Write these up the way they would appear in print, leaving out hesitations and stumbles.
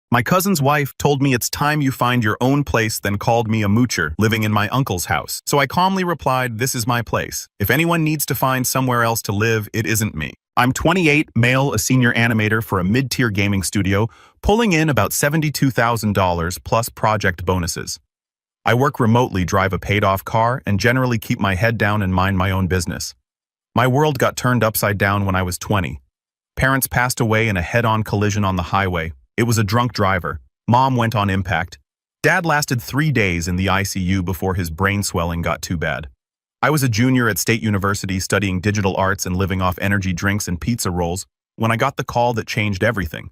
My cousin's wife told me it's time you find your own place, then called me a moocher living in my uncle's house. So I calmly replied, this is my place. If anyone needs to find somewhere else to live, it isn't me. I'm 28, male, a senior animator for a mid-tier gaming studio, pulling in about $72,000 plus project bonuses. I work remotely, drive a paid-off car, and generally keep my head down and mind my own business. My world got turned upside down when I was 20. Parents passed away in a head-on collision on the highway. It was a drunk driver. Mom went on impact. Dad lasted 3 days in the ICU before his brain swelling got too bad. I was a junior at State University studying digital arts and living off energy drinks and pizza rolls when I got the call that changed everything.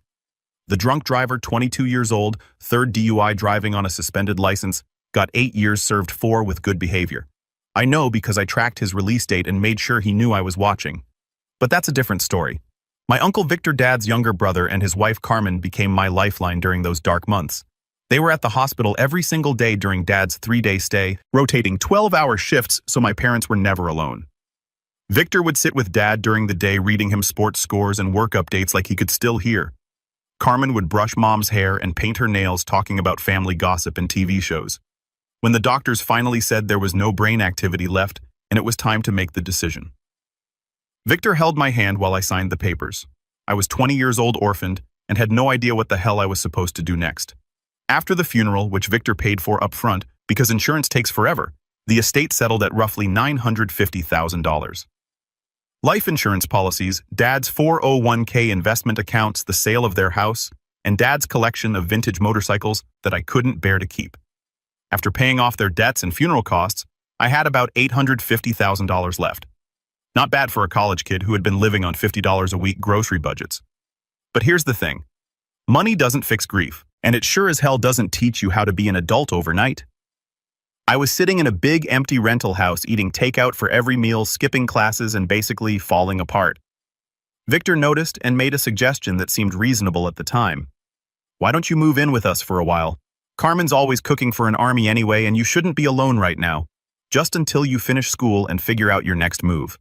The drunk driver, 22 years old, third DUI driving on a suspended license, got 8 years served 4 with good behavior. I know because I tracked his release date and made sure he knew I was watching. But that's a different story. My Uncle Victor, Dad's younger brother, and his wife Carmen became my lifeline during those dark months. They were at the hospital every single day during Dad's 3-day stay, rotating 12-hour shifts so my parents were never alone. Victor would sit with Dad during the day reading him sports scores and work updates like he could still hear. Carmen would brush Mom's hair and paint her nails talking about family gossip and TV shows. When the doctors finally said there was no brain activity left and it was time to make the decision. Victor held my hand while I signed the papers. I was 20 years old, orphaned, and had no idea what the hell I was supposed to do next. After the funeral, which Victor paid for up front, because insurance takes forever, the estate settled at roughly $950,000. Life insurance policies, Dad's 401k investment accounts, the sale of their house, and Dad's collection of vintage motorcycles that I couldn't bear to keep. After paying off their debts and funeral costs, I had about $850,000 left. Not bad for a college kid who had been living on $50 a week grocery budgets. But here's the thing. Money doesn't fix grief, and it sure as hell doesn't teach you how to be an adult overnight. I was sitting in a big empty rental house eating takeout for every meal, skipping classes, and basically falling apart. Victor noticed and made a suggestion that seemed reasonable at the time. Why don't you move in with us for a while? Carmen's always cooking for an army anyway, and you shouldn't be alone right now, just until you finish school and figure out your next move.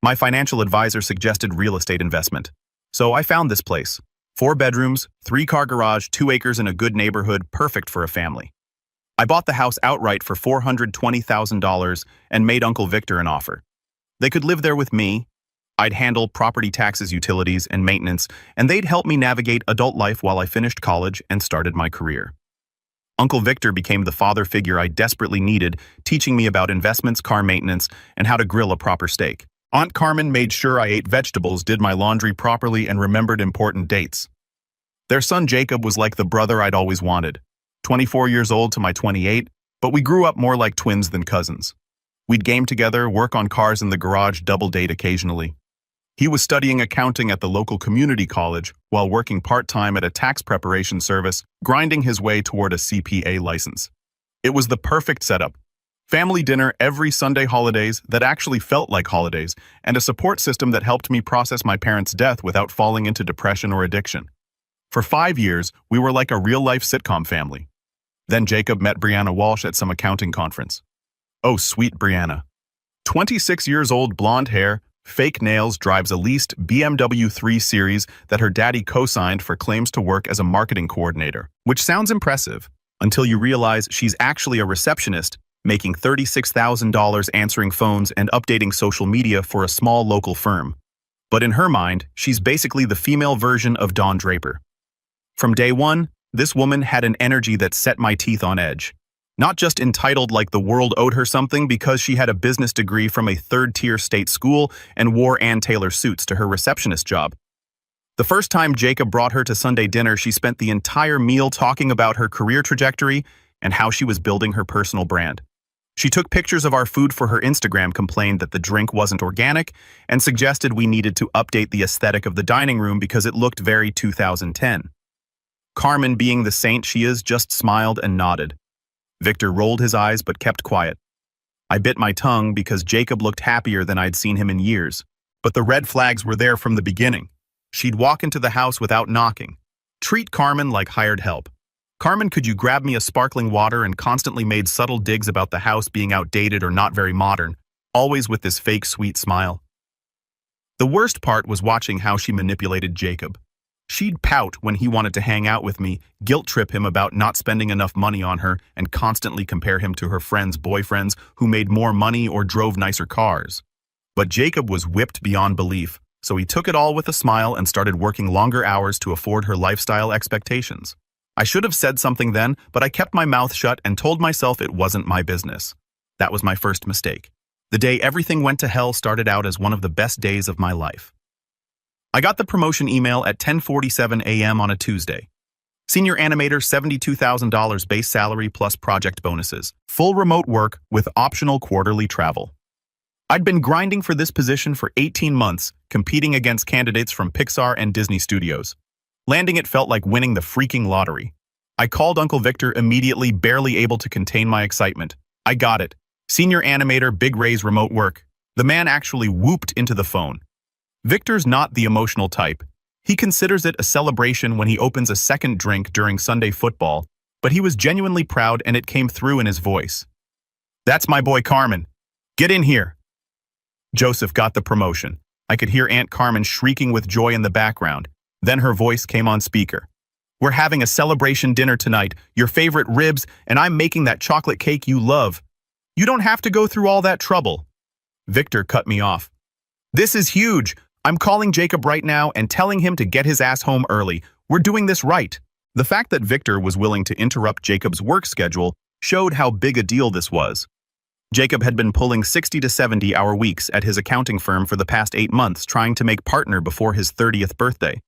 My financial advisor suggested real estate investment. So I found this place. 4 bedrooms, 3-car garage, 2 acres in a good neighborhood, perfect for a family. I bought the house outright for $420,000 and made Uncle Victor an offer. They could live there with me. I'd handle property taxes, utilities, and maintenance, and they'd help me navigate adult life while I finished college and started my career. Uncle Victor became the father figure I desperately needed, teaching me about investments, car maintenance, and how to grill a proper steak. Aunt Carmen made sure I ate vegetables, did my laundry properly, and remembered important dates. Their son Jacob was like the brother I'd always wanted. 24 years old to my 28, but we grew up more like twins than cousins. We'd game together, work on cars in the garage, double date occasionally. He was studying accounting at the local community college while working part-time at a tax preparation service, grinding his way toward a CPA license. It was the perfect setup. Family dinner every Sunday, holidays that actually felt like holidays, and a support system that helped me process my parents' death without falling into depression or addiction. For 5 years, we were like a real-life sitcom family. Then Jacob met Brianna Walsh at some accounting conference. Oh, sweet Brianna. 26 years old, blonde hair, fake nails, drives a leased BMW 3 Series that her daddy co-signed for, claims to work as a marketing coordinator, which sounds impressive until you realize she's actually a receptionist making $36,000 answering phones and updating social media for a small local firm. But in her mind, she's basically the female version of Don Draper. From day one, this woman had an energy that set my teeth on edge. Not just entitled like the world owed her something because she had a business degree from a third-tier state school and wore Ann Taylor suits to her receptionist job. The first time Jacob brought her to Sunday dinner, she spent the entire meal talking about her career trajectory and how she was building her personal brand. She took pictures of our food for her Instagram, complained that the drink wasn't organic, and suggested we needed to update the aesthetic of the dining room because it looked very 2010. Carmen, being the saint she is, just smiled and nodded. Victor rolled his eyes but kept quiet. I bit my tongue because Jacob looked happier than I'd seen him in years. But the red flags were there from the beginning. She'd walk into the house without knocking. Treat Carmen like hired help. Carmen, could you grab me a sparkling water, and constantly made subtle digs about the house being outdated or not very modern, always with this fake sweet smile. The worst part was watching how she manipulated Jacob. She'd pout when he wanted to hang out with me, guilt-trip him about not spending enough money on her, and constantly compare him to her friends' boyfriends who made more money or drove nicer cars. But Jacob was whipped beyond belief, so he took it all with a smile and started working longer hours to afford her lifestyle expectations. I should have said something then, but I kept my mouth shut and told myself it wasn't my business. That was my first mistake. The day everything went to hell started out as one of the best days of my life. I got the promotion email at 10:47 a.m. on a Tuesday. Senior animator, $72,000 base salary plus project bonuses. Full remote work with optional quarterly travel. I'd been grinding for this position for 18 months, competing against candidates from Pixar and Disney Studios. Landing it felt like winning the freaking lottery. I called Uncle Victor immediately, barely able to contain my excitement. I got it. Senior animator, big raise, remote work. The man actually whooped into the phone. Victor's not the emotional type. He considers it a celebration when he opens a second drink during Sunday football, but he was genuinely proud and it came through in his voice. "That's my boy Carmen. Get in here." Joseph got the promotion. I could hear Aunt Carmen shrieking with joy in the background. Then her voice came on speaker. "We're having a celebration dinner tonight, your favorite ribs, and I'm making that chocolate cake you love. You don't have to go through all that trouble." Victor cut me off. "This is huge. I'm calling Jacob right now and telling him to get his ass home early. We're doing this right." The fact that Victor was willing to interrupt Jacob's work schedule showed how big a deal this was. Jacob had been pulling 60 to 70-hour weeks at his accounting firm for the past 8 months trying to make partner before his 30th birthday.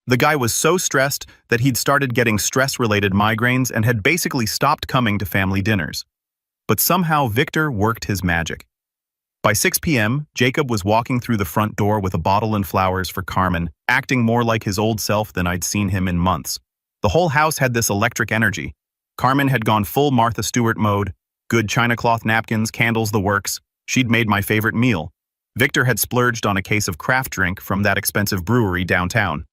The guy was so stressed that he'd started getting stress-related migraines and had basically stopped coming to family dinners. But somehow Victor worked his magic. By 6 p.m., Jacob was walking through the front door with a bottle and flowers for Carmen, acting more like his old self than I'd seen him in months. The whole house had this electric energy. Carmen had gone full Martha Stewart mode, good china cloth napkins, candles, the works. She'd made my favorite meal. Victor had splurged on a case of craft drink from that expensive brewery downtown.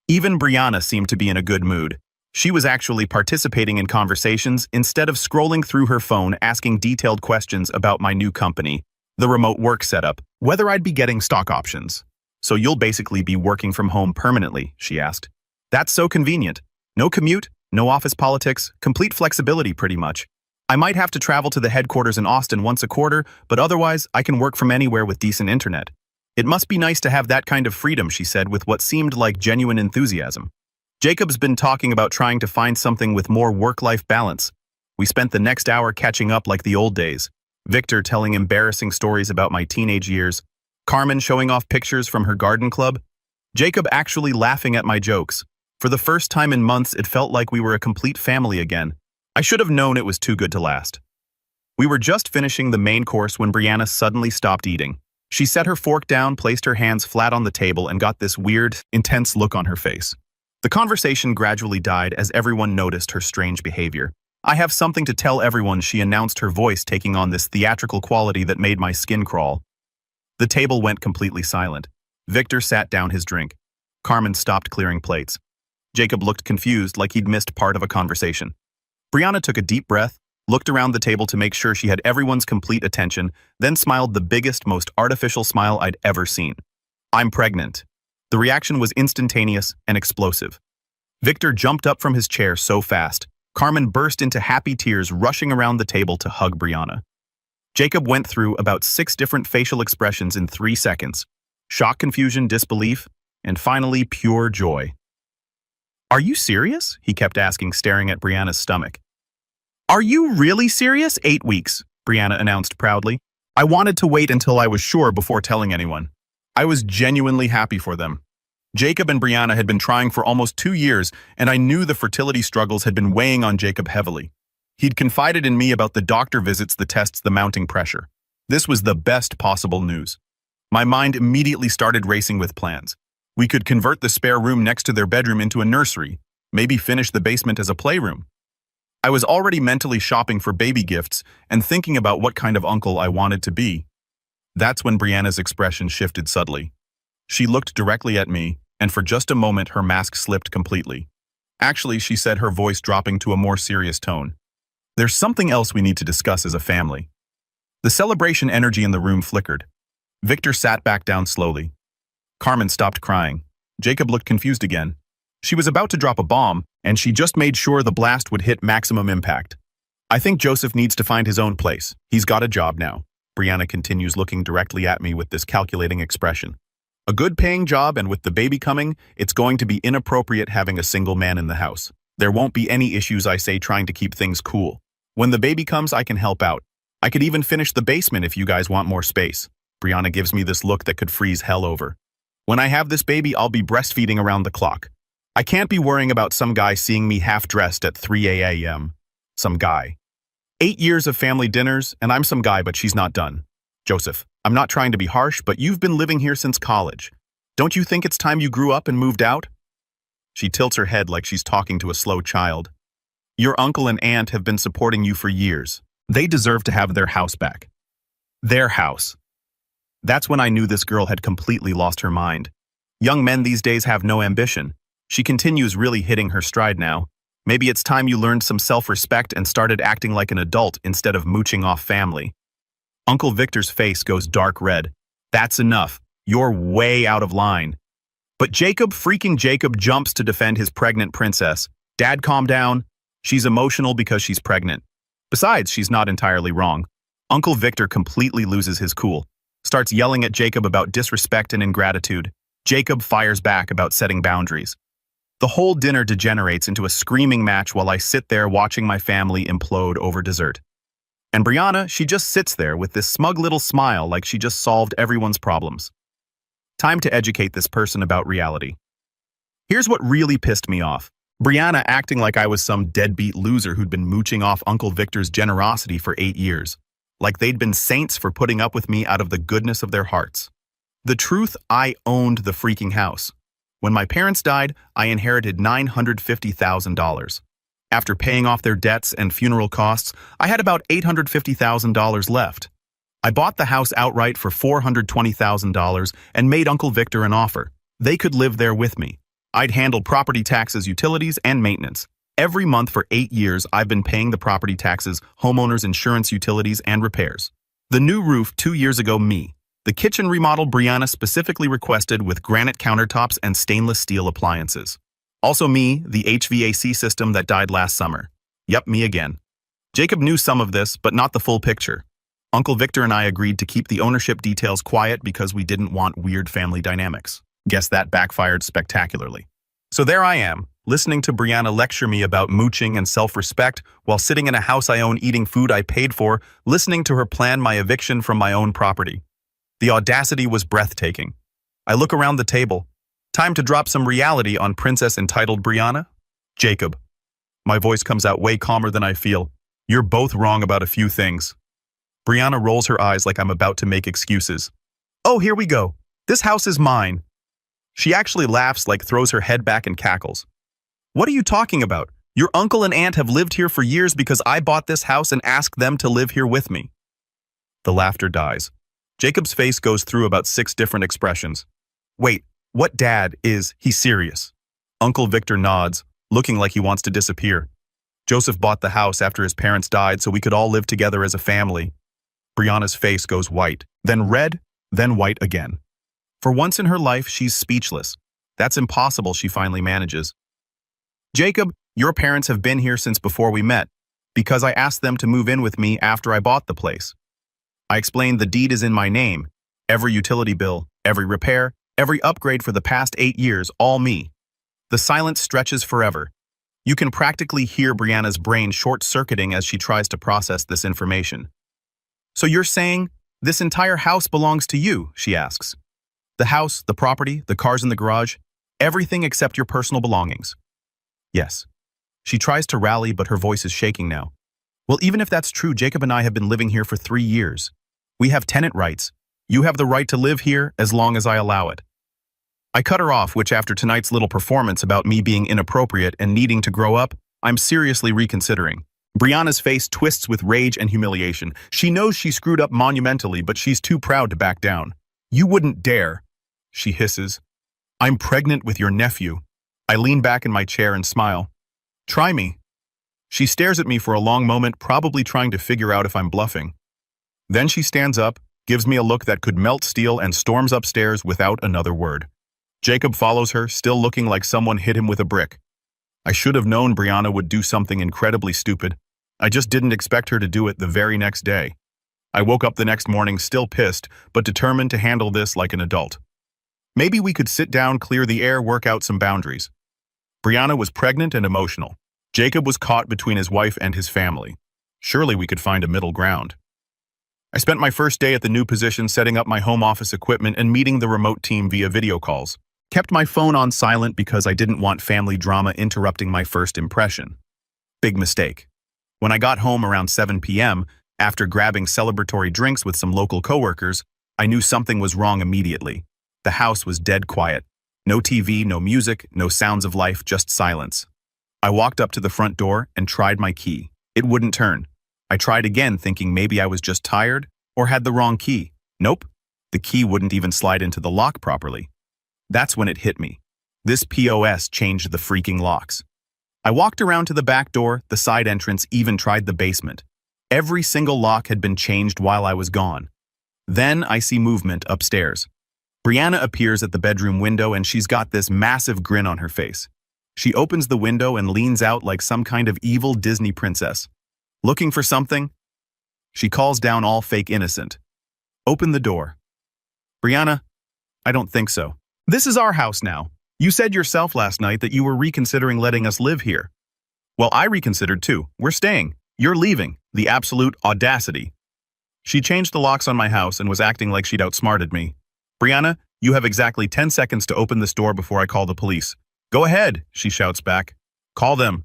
Even Brianna seemed to be in a good mood. She was actually participating in conversations instead of scrolling through her phone asking detailed questions about my new company, the remote work setup, whether I'd be getting stock options. "So you'll basically be working from home permanently?" she asked. "That's so convenient. No commute, no office politics, complete flexibility pretty much. I might have to travel to the headquarters in Austin once a quarter, but otherwise I can work from anywhere with decent internet. It must be nice to have that kind of freedom," she said with what seemed like genuine enthusiasm. Jacob's been talking about trying to find something with more work-life balance. We spent the next hour catching up like the old days. Victor telling embarrassing stories about my teenage years, Carmen showing off pictures from her garden club, Jacob actually laughing at my jokes. For the first time in months, it felt like we were a complete family again. I should have known it was too good to last. We were just finishing the main course when Brianna suddenly stopped eating. She set her fork down, placed her hands flat on the table, and got this weird, intense look on her face. The conversation gradually died as everyone noticed her strange behavior. "I have something to tell everyone," she announced, her voice taking on this theatrical quality that made my skin crawl. The table went completely silent. Victor sat down his drink. Carmen stopped clearing plates. Jacob looked confused, like he'd missed part of a conversation. Brianna took a deep breath, looked around the table to make sure she had everyone's complete attention, then smiled the biggest, most artificial smile I'd ever seen. "I'm pregnant." The reaction was instantaneous and explosive. Victor jumped up from his chair so fast. Carmen burst into happy tears, rushing around the table to hug Brianna. Jacob went through about 6 different facial expressions in 3 seconds. Shock, confusion, disbelief, and finally pure joy. "Are you serious?" he kept asking, staring at Brianna's stomach. "Are you really serious?" 8 weeks, Brianna announced proudly. I wanted to wait until I was sure before telling anyone. I was genuinely happy for them. Jacob and Brianna had been trying for almost 2 years, and I knew the fertility struggles had been weighing on Jacob heavily. He'd confided in me about the doctor visits, the tests, the mounting pressure. This was the best possible news. My mind immediately started racing with plans. We could convert the spare room next to their bedroom into a nursery, maybe finish the basement as a playroom. I was already mentally shopping for baby gifts and thinking about what kind of uncle I wanted to be. That's when Brianna's expression shifted subtly. She looked directly at me, and for just a moment her mask slipped completely. "Actually," she said, her voice dropping to a more serious tone, "there's something else we need to discuss as a family." The celebration energy in the room flickered. Victor sat back down slowly. Carmen stopped crying. Jacob looked confused again. She was about to drop a bomb, and she just made sure the blast would hit maximum impact. I think Joseph needs to find his own place. He's got a job now. Brianna continues looking directly at me with this calculating expression. A good-paying job, and with the baby coming, it's going to be inappropriate having a single man in the house. There won't be any issues, I say, trying to keep things cool. When the baby comes, I can help out. I could even finish the basement if you guys want more space. Brianna gives me this look that could freeze hell over. When I have this baby, I'll be breastfeeding around the clock. I can't be worrying about some guy seeing me half-dressed at 3 a.m. Some guy. 8 years of family dinners, and I'm some guy, but she's not done. Joseph, I'm not trying to be harsh, but you've been living here since college. Don't you think it's time you grew up and moved out? She tilts her head like she's talking to a slow child. Your uncle and aunt have been supporting you for years. They deserve to have their house back. Their house. That's when I knew this girl had completely lost her mind. Young men these days have no ambition. She continues, really hitting her stride now. Maybe it's time you learned some self-respect and started acting like an adult instead of mooching off family. Uncle Victor's face goes dark red. That's enough. You're way out of line. But freaking Jacob jumps to defend his pregnant princess. Dad, calm down. She's emotional because she's pregnant. Besides, she's not entirely wrong. Uncle Victor completely loses his cool. Starts yelling at Jacob about disrespect and ingratitude. Jacob fires back about setting boundaries. The whole dinner degenerates into a screaming match while I sit there watching my family implode over dessert. And Brianna, she just sits there with this smug little smile like she just solved everyone's problems. Time to educate this person about reality. Here's what really pissed me off. Brianna acting like I was some deadbeat loser who'd been mooching off Uncle Victor's generosity for 8 years. Like they'd been saints for putting up with me out of the goodness of their hearts. The truth, I owned the freaking house. When my parents died, I inherited $950,000. After paying off their debts and funeral costs, I had about $850,000 left. I bought the house outright for $420,000 and made Uncle Victor an offer. They could live there with me. I'd handle property taxes, utilities, and maintenance. Every month for 8 years, I've been paying the property taxes, homeowners insurance, utilities, and repairs. The new roof 2 years ago, me. The kitchen remodel Brianna specifically requested with granite countertops and stainless steel appliances. Also me, the HVAC system that died last summer. Yep, me again. Jacob knew some of this, but not the full picture. Uncle Victor and I agreed to keep the ownership details quiet because we didn't want weird family dynamics. Guess that backfired spectacularly. So there I am, listening to Brianna lecture me about mooching and self-respect while sitting in a house I own eating food I paid for, listening to her plan my eviction from my own property. The audacity was breathtaking. I look around the table. Time to drop some reality on Princess Entitled Brianna. Jacob. My voice comes out way calmer than I feel. You're both wrong about a few things. Brianna rolls her eyes like I'm about to make excuses. Oh, here we go. This house is mine. She actually laughs, like throws her head back and cackles. What are you talking about? Your uncle and aunt have lived here for years because I bought this house and asked them to live here with me. The laughter dies. Jacob's face goes through about 6 different expressions. Wait, what dad is he serious? Uncle Victor nods, looking like he wants to disappear. Joseph bought the house after his parents died so we could all live together as a family. Brianna's face goes white, then red, then white again. For once in her life, she's speechless. That's impossible, she finally manages. Jacob, your parents have been here since before we met, because I asked them to move in with me after I bought the place. I explained the deed is in my name. Every utility bill, every repair, every upgrade for the past 8 years, all me. The silence stretches forever. You can practically hear Brianna's brain short-circuiting as she tries to process this information. So you're saying this entire house belongs to you, she asks. The house, the property, the cars in the garage, everything except your personal belongings. Yes. She tries to rally, but her voice is shaking now. Well, even if that's true, Jacob and I have been living here for 3 years. We have tenant rights. You have the right to live here as long as I allow it. I cut her off, which after tonight's little performance about me being inappropriate and needing to grow up, I'm seriously reconsidering. Brianna's face twists with rage and humiliation. She knows she screwed up monumentally, but she's too proud to back down. You wouldn't dare, she hisses. I'm pregnant with your nephew. I lean back in my chair and smile. Try me. She stares at me for a long moment, probably trying to figure out if I'm bluffing. Then she stands up, gives me a look that could melt steel, and storms upstairs without another word. Jacob follows her, still looking like someone hit him with a brick. I should have known Brianna would do something incredibly stupid. I just didn't expect her to do it the very next day. I woke up the next morning still pissed, but determined to handle this like an adult. Maybe we could sit down, clear the air, work out some boundaries. Brianna was pregnant and emotional. Jacob was caught between his wife and his family. Surely we could find a middle ground. I spent my first day at the new position setting up my home office equipment and meeting the remote team via video calls. Kept my phone on silent because I didn't want family drama interrupting my first impression. Big mistake. When I got home around 7 p.m., after grabbing celebratory drinks with some local coworkers, I knew something was wrong immediately. The house was dead quiet. No TV, no music, no sounds of life, just silence. I walked up to the front door and tried my key. It wouldn't turn. I tried again thinking maybe I was just tired or had the wrong key. Nope. The key wouldn't even slide into the lock properly. That's when it hit me. This POS changed the freaking locks. I walked around to the back door, the side entrance, even tried the basement. Every single lock had been changed while I was gone. Then I see movement upstairs. Brianna appears at the bedroom window and she's got this massive grin on her face. She opens the window and leans out like some kind of evil Disney princess. Looking for something? She calls down all fake innocent. Open the door. Brianna, I don't think so. This is our house now. You said yourself last night that you were reconsidering letting us live here. Well, I reconsidered too. We're staying. You're leaving. The absolute audacity. She changed the locks on my house and was acting like she'd outsmarted me. Brianna, you have exactly 10 seconds to open this door before I call the police. Go ahead, she shouts back. Call them.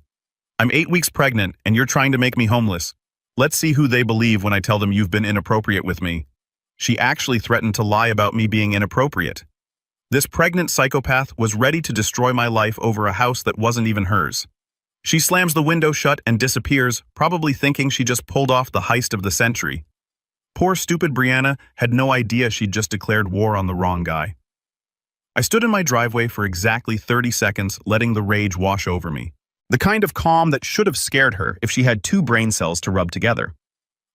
I'm 8 weeks pregnant and you're trying to make me homeless. Let's see who they believe when I tell them you've been inappropriate with me. She actually threatened to lie about me being inappropriate. This pregnant psychopath was ready to destroy my life over a house that wasn't even hers. She slams the window shut and disappears, probably thinking she just pulled off the heist of the century. Poor stupid Brianna had no idea she'd just declared war on the wrong guy. I stood in my driveway for exactly 30 seconds, letting the rage wash over me. The kind of calm that should have scared her if she had 2 brain cells to rub together.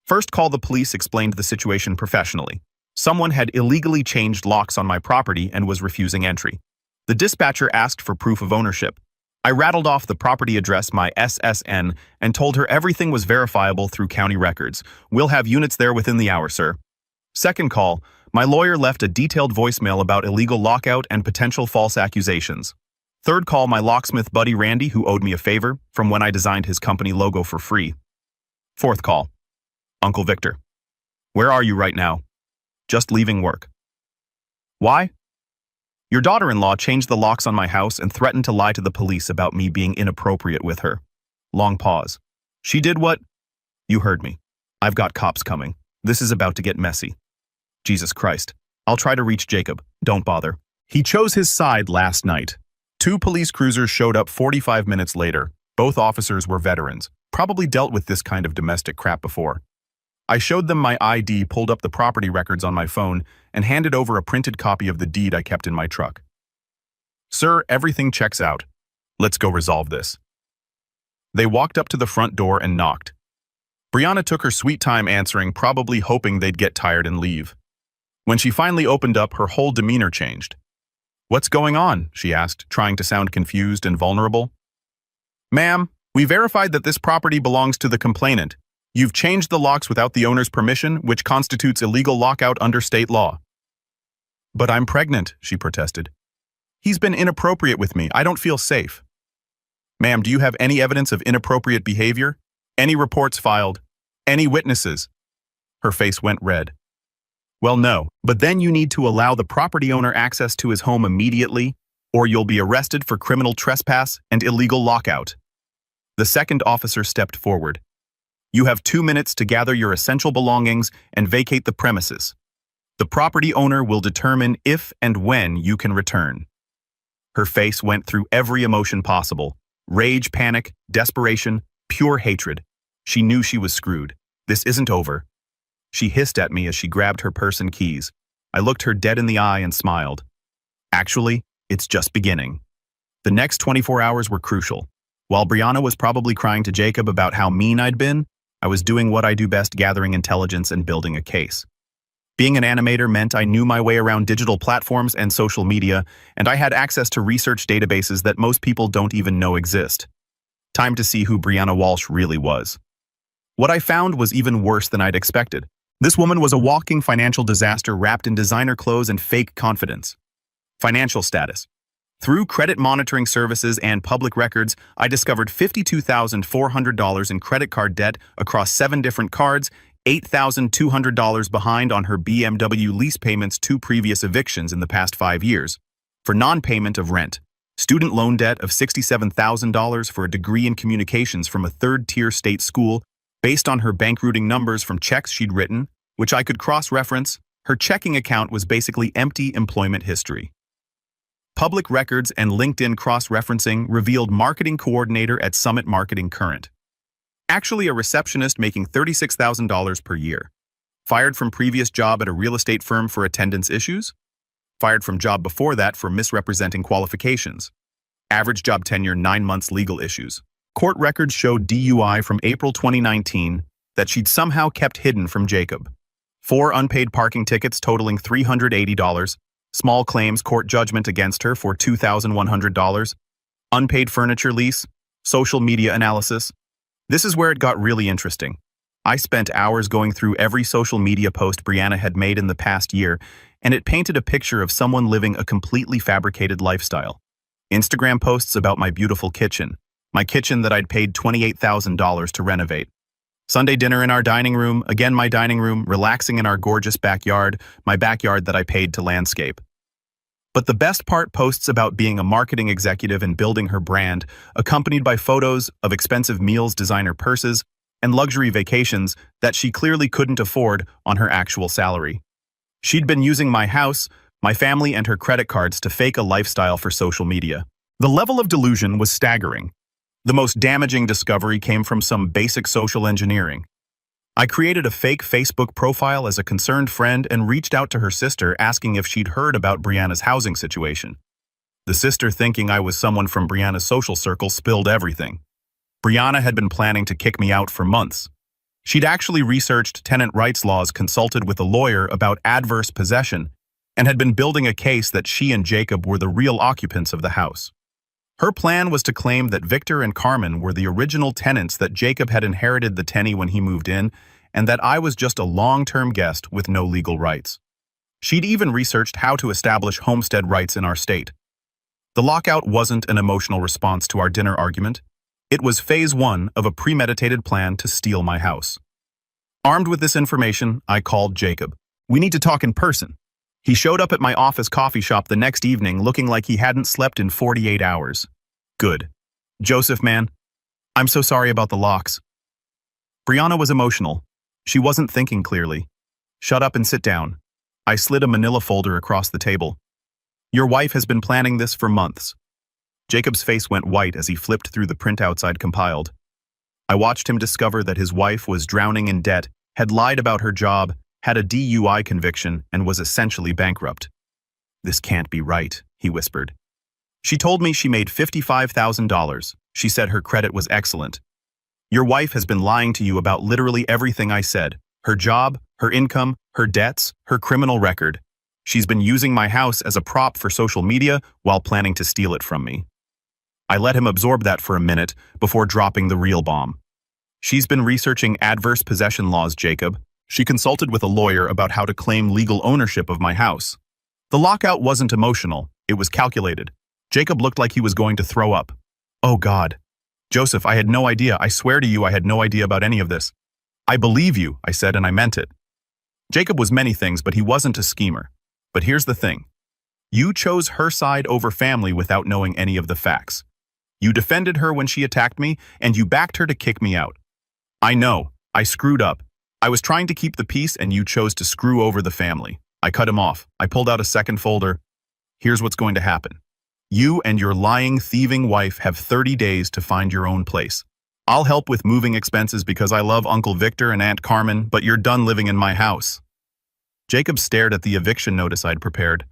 First call the police explained the situation professionally. Someone had illegally changed locks on my property and was refusing entry. The dispatcher asked for proof of ownership. I rattled off the property address, my SSN, and told her everything was verifiable through county records. We'll have units there within the hour, sir. Second call, my lawyer left a detailed voicemail about illegal lockout and potential false accusations. Third call, my locksmith buddy Randy, who owed me a favor from when I designed his company logo for free. Fourth call, Uncle Victor. Where are you right now? Just leaving work. Why? Your daughter-in-law changed the locks on my house and threatened to lie to the police about me being inappropriate with her. Long pause. She did what? You heard me. I've got cops coming. This is about to get messy. Jesus Christ. I'll try to reach Jacob. Don't bother. He chose his side last night. 2 police cruisers showed up 45 minutes later. Both officers were veterans, probably dealt with this kind of domestic crap before. I showed them my ID, pulled up the property records on my phone, and handed over a printed copy of the deed I kept in my truck. Sir, everything checks out. Let's go resolve this. They walked up to the front door and knocked. Brianna took her sweet time answering, probably hoping they'd get tired and leave. When she finally opened up, her whole demeanor changed. What's going on? She asked, trying to sound confused and vulnerable. Ma'am, we verified that this property belongs to the complainant. You've changed the locks without the owner's permission, which constitutes illegal lockout under state law. But I'm pregnant, she protested. He's been inappropriate with me. I don't feel safe. Ma'am, do you have any evidence of inappropriate behavior? Any reports filed? Any witnesses? Her face went red. Well, no, but then you need to allow the property owner access to his home immediately, or you'll be arrested for criminal trespass and illegal lockout. The second officer stepped forward. You have 2 minutes to gather your essential belongings and vacate the premises. The property owner will determine if and when you can return. Her face went through every emotion possible. Rage, panic, desperation, pure hatred. She knew she was screwed. This isn't over. She hissed at me as she grabbed her purse and keys. I looked her dead in the eye and smiled. Actually, it's just beginning. The next 24 hours were crucial. While Brianna was probably crying to Jacob about how mean I'd been, I was doing what I do best, gathering intelligence and building a case. Being an animator meant I knew my way around digital platforms and social media, and I had access to research databases that most people don't even know exist. Time to see who Brianna Walsh really was. What I found was even worse than I'd expected. This woman was a walking financial disaster wrapped in designer clothes and fake confidence. Financial status. Through credit monitoring services and public records, I discovered $52,400 in credit card debt across 7 different cards, $8,200 behind on her BMW lease payments, 2 previous evictions in the past 5 years, for non-payment of rent, student loan debt of $67,000 for a degree in communications from a third-tier state school, based on her bank routing numbers from checks she'd written, which I could cross-reference. Her checking account was basically empty employment history. Public records and LinkedIn cross-referencing revealed marketing coordinator at Summit Marketing Current. Actually a receptionist making $36,000 per year. Fired from previous job at a real estate firm for attendance issues. Fired from job before that for misrepresenting qualifications. Average job tenure 9 months, legal issues. Court records showed DUI from April 2019 that she'd somehow kept hidden from Jacob. 4 unpaid parking tickets totaling $380. Small claims court judgment against her for $2,100. Unpaid furniture lease. Social media analysis. This is where it got really interesting. I spent hours going through every social media post Brianna had made in the past year, and it painted a picture of someone living a completely fabricated lifestyle. Instagram posts about my beautiful kitchen. My kitchen that I'd paid $28,000 to renovate. Sunday dinner in our dining room, again my dining room, relaxing in our gorgeous backyard, my backyard that I paid to landscape. But the best part, posts about being a marketing executive and building her brand, accompanied by photos of expensive meals, designer purses, and luxury vacations that she clearly couldn't afford on her actual salary. She'd been using my house, my family, and her credit cards to fake a lifestyle for social media. The level of delusion was staggering. The most damaging discovery came from some basic social engineering. I created a fake Facebook profile as a concerned friend and reached out to her sister asking if she'd heard about Brianna's housing situation. The sister, thinking I was someone from Brianna's social circle, spilled everything. Brianna had been planning to kick me out for months. She'd actually researched tenant rights laws, consulted with a lawyer about adverse possession, and had been building a case that she and Jacob were the real occupants of the house. Her plan was to claim that Victor and Carmen were the original tenants, that Jacob had inherited the tenny when he moved in, and that I was just a long-term guest with no legal rights. She'd even researched how to establish homestead rights in our state. The lockout wasn't an emotional response to our dinner argument. It was phase 1 of a premeditated plan to steal my house. Armed with this information, I called Jacob. "We need to talk in person." He showed up at my office coffee shop the next evening looking like he hadn't slept in 48 hours. "Good. Joseph, man, I'm so sorry about the locks." Brianna was emotional. She wasn't thinking clearly. "Shut up and sit down." I slid a manila folder across the table. "Your wife has been planning this for months." Jacob's face went white as he flipped through the printouts I'd compiled. I watched him discover that his wife was drowning in debt, had lied about her job, had a DUI conviction, and was essentially bankrupt. "This can't be right," he whispered. "She told me she made $55,000. She said her credit was excellent. Your wife has been lying to you about literally everything I said. Her job, her income, her debts, her criminal record. She's been using my house as a prop for social media while planning to steal it from me." I let him absorb that for a minute before dropping the real bomb. "She's been researching adverse possession laws, Jacob. She consulted with a lawyer about how to claim legal ownership of my house. The lockout wasn't emotional, it was calculated." Jacob looked like he was going to throw up. "Oh God. Joseph, I had no idea. I swear to you I had no idea about any of this." "I believe you," I said, and I meant it. Jacob was many things, but he wasn't a schemer. But here's the thing. You chose her side over family without knowing any of the facts. You defended her when she attacked me, and you backed her to kick me out. I know. I screwed up. I was trying to keep the peace, and you chose to screw over the family. I cut him off. I pulled out a second folder. "Here's what's going to happen. You and your lying, thieving wife have 30 days to find your own place. I'll help with moving expenses because I love Uncle Victor and Aunt Carmen, but you're done living in my house." Jacob stared at the eviction notice I'd prepared.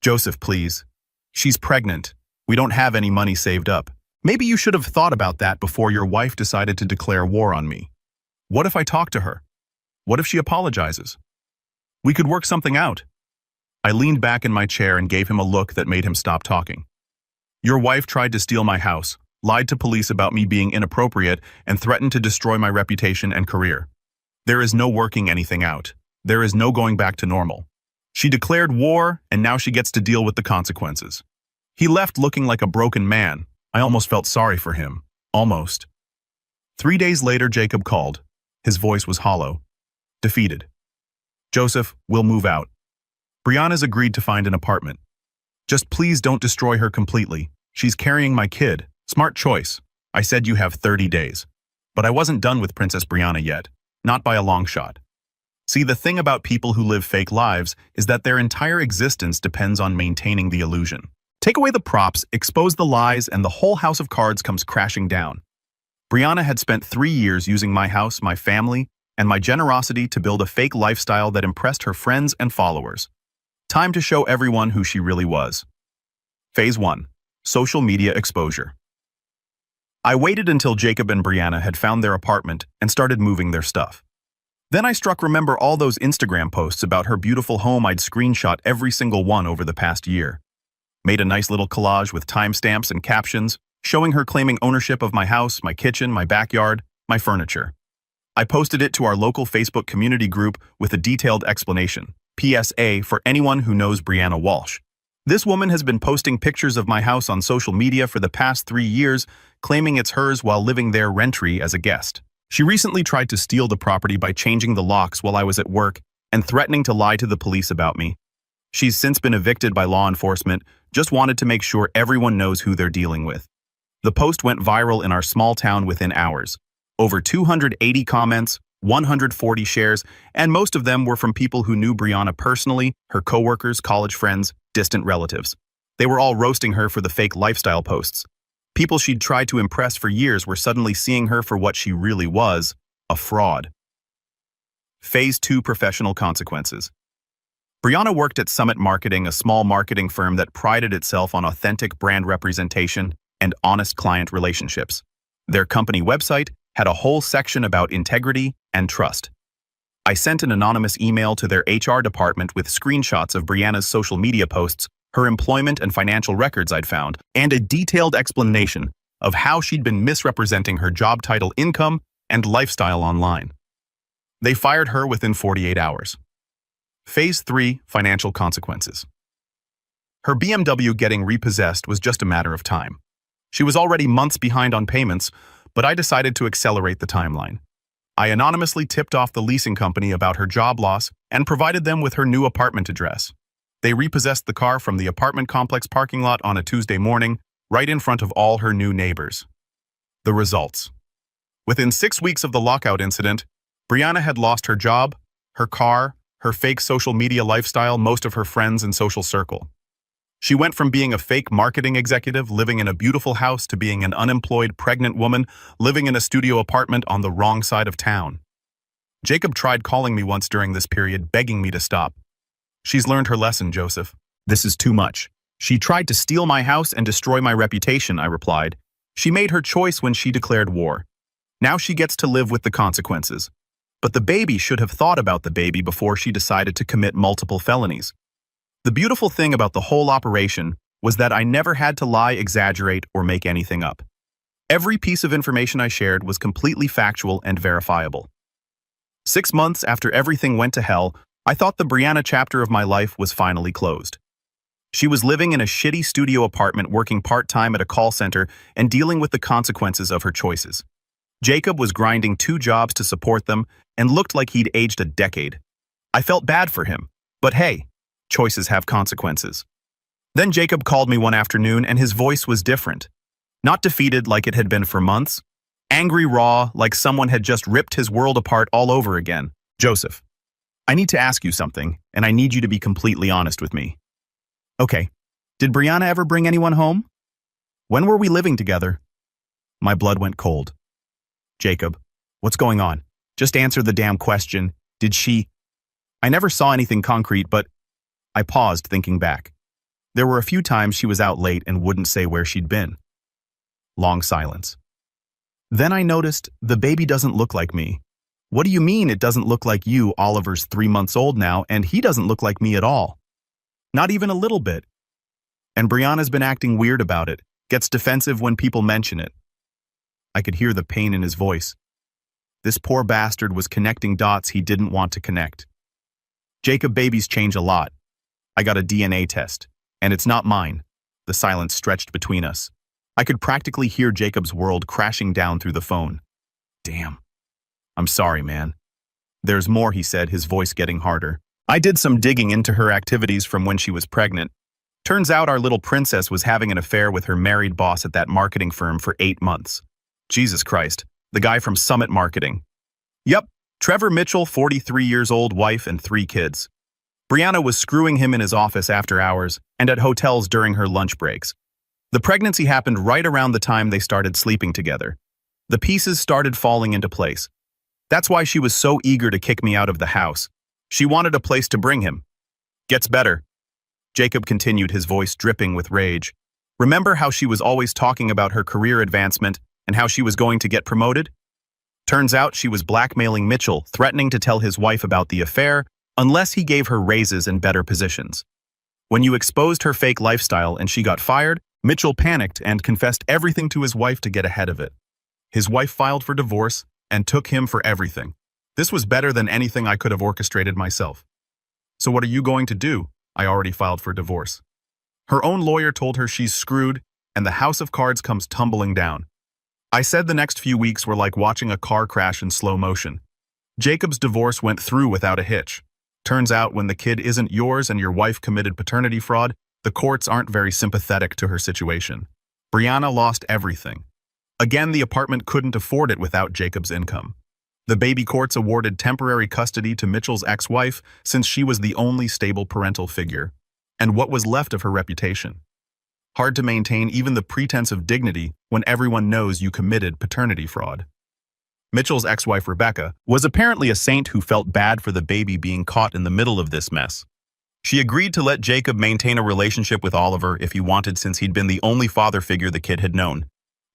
"Joseph, please. She's pregnant. We don't have any money saved up. Maybe you should have thought about that before your wife decided to declare war on me. What if I talk to her? What if she apologizes?" We could work something out. I leaned back in my chair and gave him a look that made him stop talking. Your wife tried to steal my house, lied to police about me being inappropriate, and threatened to destroy my reputation and career. There is no working anything out. There is no going back to normal. She declared war, and now she gets to deal with the consequences. He left looking like a broken man. I almost felt sorry for him. Almost. 3 days later, Jacob called. His voice was hollow. Defeated. Joseph, we'll move out. Brianna's agreed to find an apartment. Just please don't destroy her completely. She's carrying my kid. Smart choice. I said you have 30 days. But I wasn't done with Princess Brianna yet. Not by a long shot. See, the thing about people who live fake lives is that their entire existence depends on maintaining the illusion. Take away the props, expose the lies, and the whole house of cards comes crashing down. Brianna had spent 3 years using my house, my family, and my generosity to build a fake lifestyle that impressed her friends and followers. Time to show everyone who she really was. Phase 1. Social media exposure. I waited until Jacob and Brianna had found their apartment and started moving their stuff. Then I remember all those Instagram posts about her beautiful home. I'd screenshot every single one over the past year. Made a nice little collage with timestamps and captions, showing her claiming ownership of my house, my kitchen, my backyard, my furniture. I posted it to our local Facebook community group with a detailed explanation. PSA for anyone who knows Brianna Walsh. This woman has been posting pictures of my house on social media for the past 3 years, claiming it's hers while living there rent-free as a guest. She recently tried to steal the property by changing the locks while I was at work and threatening to lie to the police about me. She's since been evicted by law enforcement, just wanted to make sure everyone knows who they're dealing with. The post went viral in our small town within hours. Over 280 comments, 140 shares, and most of them were from people who knew Brianna personally, her coworkers, college friends, distant relatives. They were all roasting her for the fake lifestyle posts. People she'd tried to impress for years were suddenly seeing her for what she really was, a fraud. Phase 2. Professional consequences. Brianna worked at Summit Marketing, a small marketing firm that prided itself on authentic brand representation and honest client relationships. Their company website had a whole section about integrity and trust. I sent an anonymous email to their HR department with screenshots of Brianna's social media posts, her employment and financial records I'd found, and a detailed explanation of how she'd been misrepresenting her job title, income, and lifestyle online. They fired her within 48 hours. Phase 3. Financial consequences. Her BMW getting repossessed was just a matter of time. She was already months behind on payments, but I decided to accelerate the timeline. I anonymously tipped off the leasing company about her job loss and provided them with her new apartment address. They repossessed the car from the apartment complex parking lot on a Tuesday morning, right in front of all her new neighbors. The results. Within 6 weeks of the lockout incident, Brianna had lost her job, her car, her fake social media lifestyle, most of her friends and social circle. She went from being a fake marketing executive living in a beautiful house to being an unemployed pregnant woman living in a studio apartment on the wrong side of town. Jacob tried calling me once during this period, begging me to stop. She's learned her lesson, Joseph. This is too much. She tried to steal my house and destroy my reputation, I replied. She made her choice when she declared war. Now she gets to live with the consequences. But the baby should have thought about the baby before she decided to commit multiple felonies. The beautiful thing about the whole operation was that I never had to lie, exaggerate, or make anything up. Every piece of information I shared was completely factual and verifiable. 6 months after everything went to hell, I thought the Brianna chapter of my life was finally closed. She was living in a shitty studio apartment, working part-time at a call center, and dealing with the consequences of her choices. Jacob was grinding 2 jobs to support them and looked like he'd aged a decade. I felt bad for him, but hey, choices have consequences. Then Jacob called me one afternoon and his voice was different. Not defeated like it had been for months. Angry, raw, like someone had just ripped his world apart all over again. Joseph, I need to ask you something, and I need you to be completely honest with me. Okay, did Brianna ever bring anyone home? When were we living together? My blood went cold. Jacob, what's going on? Just answer the damn question. Did she? I never saw anything concrete, but I paused, thinking back. There were a few times she was out late and wouldn't say where she'd been. Long silence. Then I noticed the baby doesn't look like me. What do you mean it doesn't look like you? Oliver's 3 months old now, and he doesn't look like me at all. Not even a little bit. And Brianna's been acting weird about it, gets defensive when people mention it. I could hear the pain in his voice. This poor bastard was connecting dots he didn't want to connect. Jacob, babies change a lot. I got a DNA test, and it's not mine. The silence stretched between us. I could practically hear Jacob's world crashing down through the phone. Damn. I'm sorry, man. There's more, he said, his voice getting harder. I did some digging into her activities from when she was pregnant. Turns out our little princess was having an affair with her married boss at that marketing firm for 8 months. Jesus Christ, the guy from Summit Marketing. Yep, Trevor Mitchell, 43 years old, wife and 3 kids. Brianna was screwing him in his office after hours and at hotels during her lunch breaks. The pregnancy happened right around the time they started sleeping together. The pieces started falling into place. That's why she was so eager to kick me out of the house. She wanted a place to bring him. Gets better. Jacob continued, his voice dripping with rage. Remember how she was always talking about her career advancement and how she was going to get promoted? Turns out she was blackmailing Mitchell, threatening to tell his wife about the affair unless he gave her raises and better positions. When you exposed her fake lifestyle and she got fired, Mitchell panicked and confessed everything to his wife to get ahead of it. His wife filed for divorce and took him for everything. This was better than anything I could have orchestrated myself. So what are you going to do? I already filed for divorce. Her own lawyer told her she's screwed and the house of cards comes tumbling down. I said the next few weeks were like watching a car crash in slow motion. Jacob's divorce went through without a hitch. Turns out when the kid isn't yours and your wife committed paternity fraud, the courts aren't very sympathetic to her situation. Brianna lost everything. Again, the apartment couldn't afford it without Jacob's income. The baby courts awarded temporary custody to Mitchell's ex-wife since she was the only stable parental figure, and what was left of her reputation. Hard to maintain even the pretense of dignity when everyone knows you committed paternity fraud. Mitchell's ex-wife, Rebecca, was apparently a saint who felt bad for the baby being caught in the middle of this mess. She agreed to let Jacob maintain a relationship with Oliver if he wanted since he'd been the only father figure the kid had known.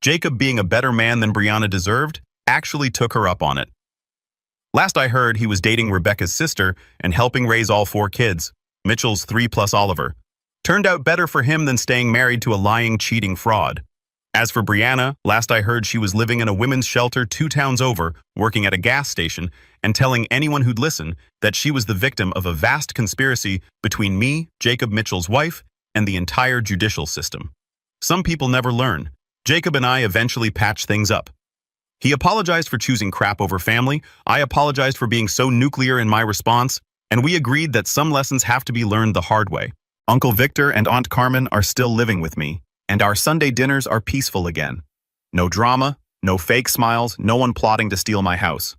Jacob, being a better man than Brianna deserved, actually took her up on it. Last I heard, he was dating Rebecca's sister and helping raise all 4 kids, Mitchell's 3 plus Oliver. Turned out better for him than staying married to a lying, cheating fraud. As for Brianna, last I heard she was living in a women's shelter 2 towns over, working at a gas station, and telling anyone who'd listen that she was the victim of a vast conspiracy between me, Jacob Mitchell's wife, and the entire judicial system. Some people never learn. Jacob and I eventually patched things up. He apologized for choosing crap over family, I apologized for being so nuclear in my response, and we agreed that some lessons have to be learned the hard way. Uncle Victor and Aunt Carmen are still living with me, and our Sunday dinners are peaceful again. No drama, no fake smiles, no one plotting to steal my house.